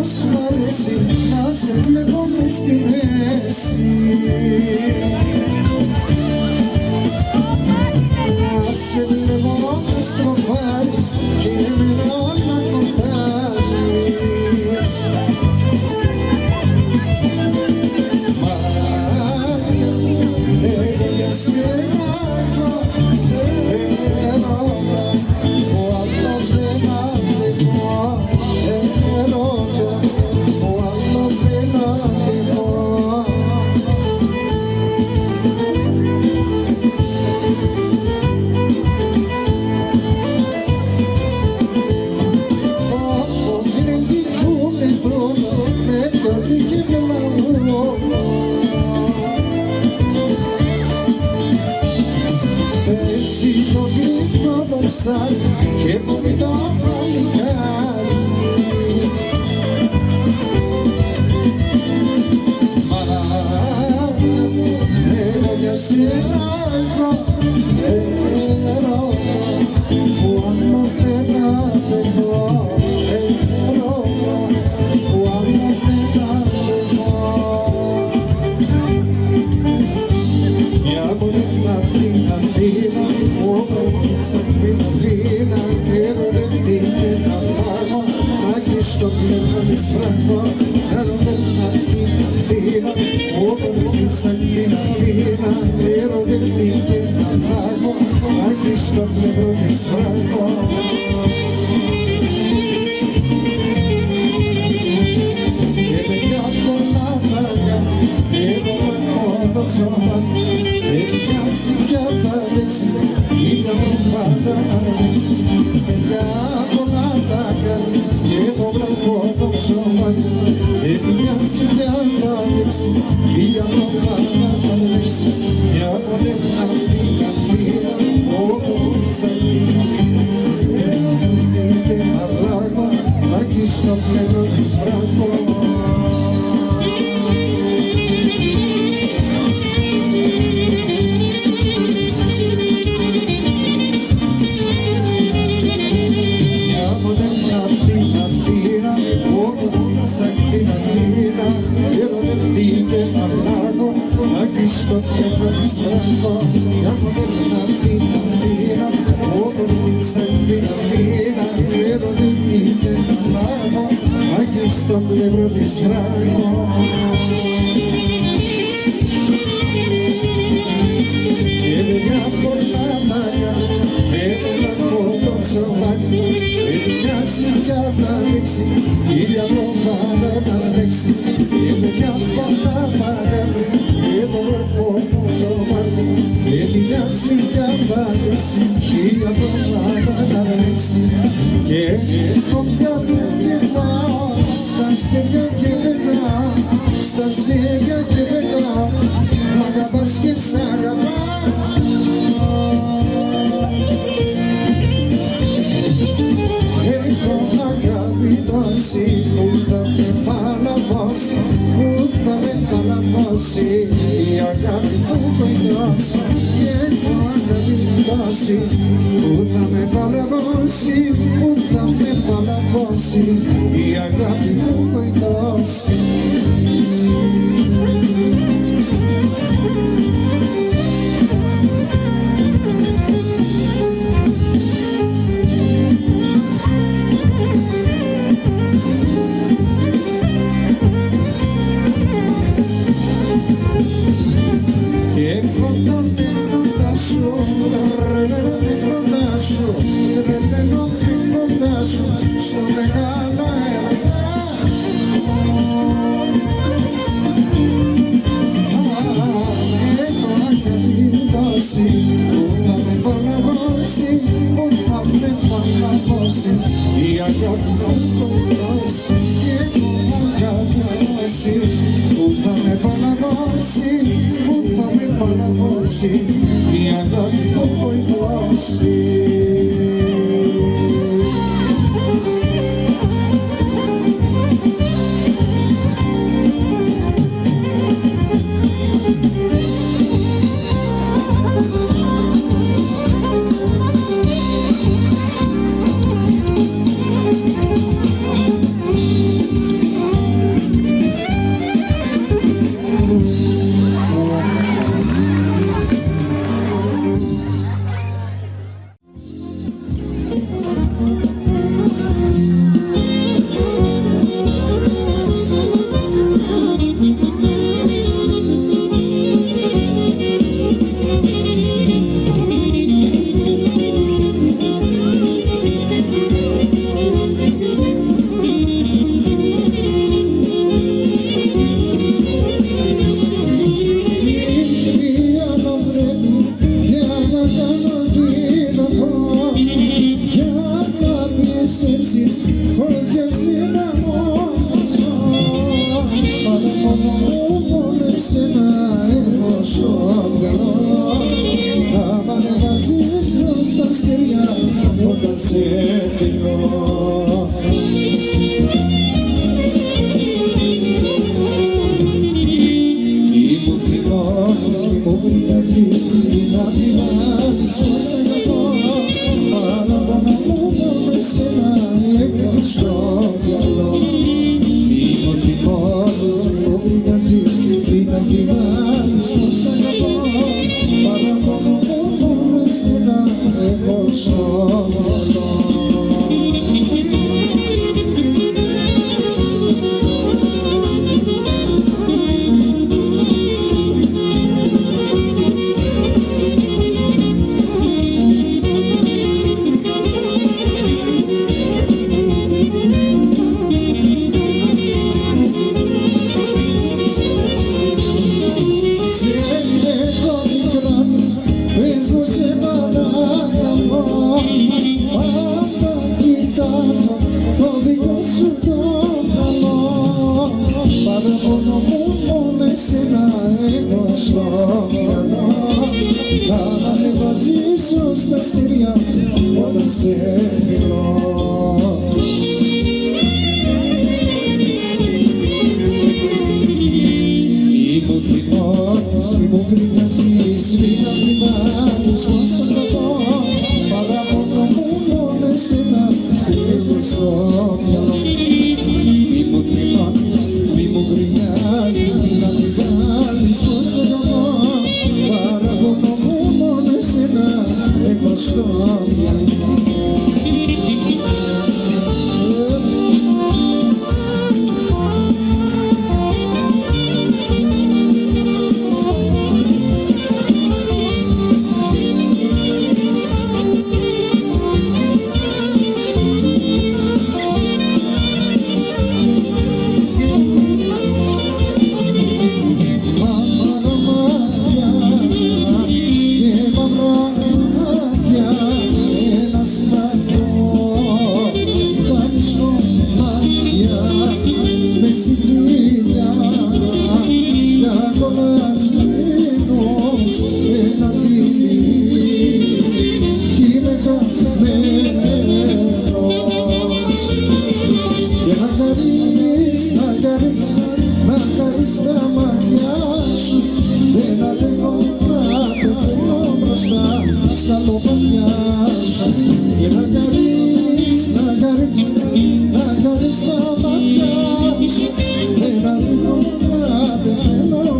σου αρέσει να σε βλέπω μες στη μέση. Να σε βλέπω να στροφάρεις και εμένα να κοντάρεις. Μάγια μου, εγώ για σένα έχω έρωτα που άλλο δεν αντέχω. Έρωτα που άλλο δεν αντέχω. Πέσει το γλυκό δορσάρι και πολύ το παλικάρι. Μάγια μου, εγώ για σένα έχω έρωτα που άλλο δεν αντέχω. Έρωτα που άλλο δεν αντέχω. Μια μοντέλα απ' την Αθήνα, όμορφιτσα απ' την Αθήνα, ερωτευτήκε να πάγω, άκη στο πνεύμα της φράγω. Μια μοντέλα απ' την Αθήνα, όμορφιτσα απ' την Αθήνα, ερωτευτήκε να πάγω, άκη στο πνεύμα της φράγω. Και με μια πολλά φάγα, εγώ έχω το τσόμπαν. Δεν μοιάζει κι αν θα δέξεις, είναι αποφάτα να δέξεις. Παιδιά πολλά θα κάνει και το βραχό το ψωμάνι. Δεν μοιάζει κι αν θα δέξεις, είναι αποφάτα να δέξεις. Μια μοντέλα απ' την Αθήνα, όμορφιτσα απ' την Αθήνα, ερωτευτήκε ένα πράγμα, άκη στο πνεύμα της φράγω. Ερωτευτήκε ένα πράγμα, άκη στο πνεύμα της φράγω. Μια μοντέλα απ' την Αθήνα, όμορφιτσα απ' την Αθήνα, ερωτευτήκε ένα πράγμα, άκη στο πνεύμα της φράγω. Και με μια πολλά μάγια, με το λακκό το ψωμάνι, δεν μοιάζει κι αν θα δείξεις, η αποφάτα να δείξεις. Και με μια πολλά μάγια, με το λακκό το ψωμάνι, δεν μοιάζει κι αν θα δείξεις, η αποφάτα να δείξεις. Και έχω κάθε πάω στα αστέρια και πετάω, στα αστέρια και πετάω, μ' αγαπάς και σ' αγαπάω. Έχω αγάπη τόση που θα με παλαβώσει, που θα με παλαβώσει, η αγάπη που έχω δώσει. Έχω αγάπη τόση που θα με παλαβώσει, που θα με παλαβώσει, η αγάπη που έχω δώσει. Έχω τον έρωτα σου, τρελαίνω έρωτα σου, τρελαίνω έρωτα σου, στο μεγάλο έρωτα σου. Έχω αγάπη δώσει, που θα με παλαβώσει, που θα με παλαβώσει, η αγάπη που έχω δώσει. Έχω αγάπη δώσει, που θα με παλαβώσει, που θα με παλαβώσει, η αγάπη που έχω δώσει. όταν σε φιλώ. Μη μου θυμώνεις, μη μου γκρινιάζεις, μην απειλάς πως αγαπώ. Παραπονώ μου με σένα έχω στο μυαλό. Μη μου θυμώνεις, μη μου γκρινιάζεις, μην απειλάς πως αγαπώ. Παραπονώ μου με σένα έχω στο μυαλό. Να ανεβαζήσω στα αστέρια όταν σε φιλώ. Μη μου θυμώνεις, μη μου γκρινιάζεις, μην αμφιβάλλεις πως αγαπώ. Παραπονώ μου μόνο εσένα έχω στο μυαλό. Μη μου θυμώνεις, μη μου γκρινιάζεις, μην αμφιβάλλεις πως αγαπώ. Παραπονώ μου μόνο εσένα έχω στο μυαλό. Στα λοπατιά σου και να καρείς τα μάτια σου. Ένα λίγο να πεθαίνω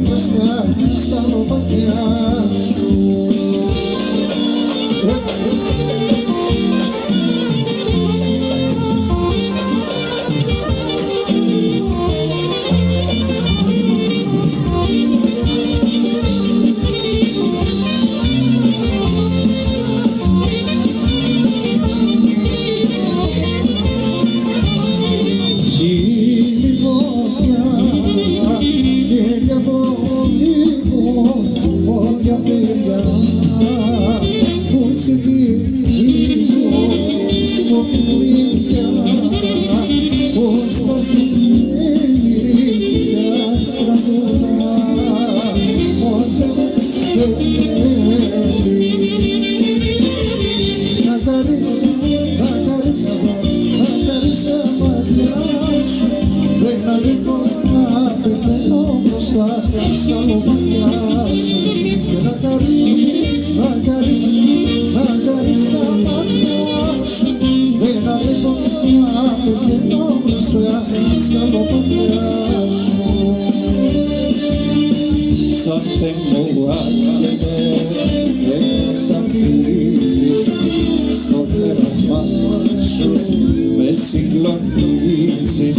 μπροστά στα λοπατιά σου. Something more σαν χρήσεις στο πέρασμα σου με συγκλονίζεις,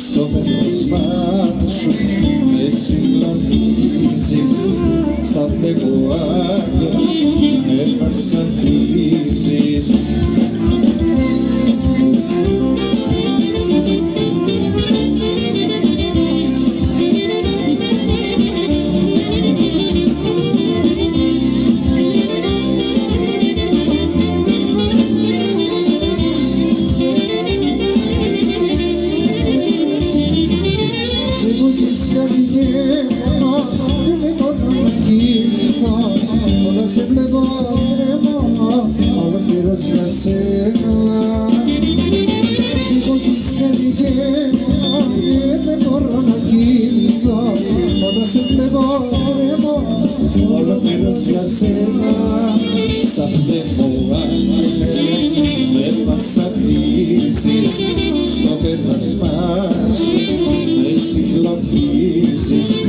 στο πέρασμα σου με συγκλονίζεις. Σαν φεύγω άγγελ με βασανίζεις. Σε βλέπω ήρεμο, ολοκληρώς για σένα. και δεν μπορώ να κοιμηθώ όταν σε βλέπω τρέμω ολόκληρος για σένα σαν δαίμο άγγελε με βασανίζεις στο πέρασμά σου με συγκλονίζεις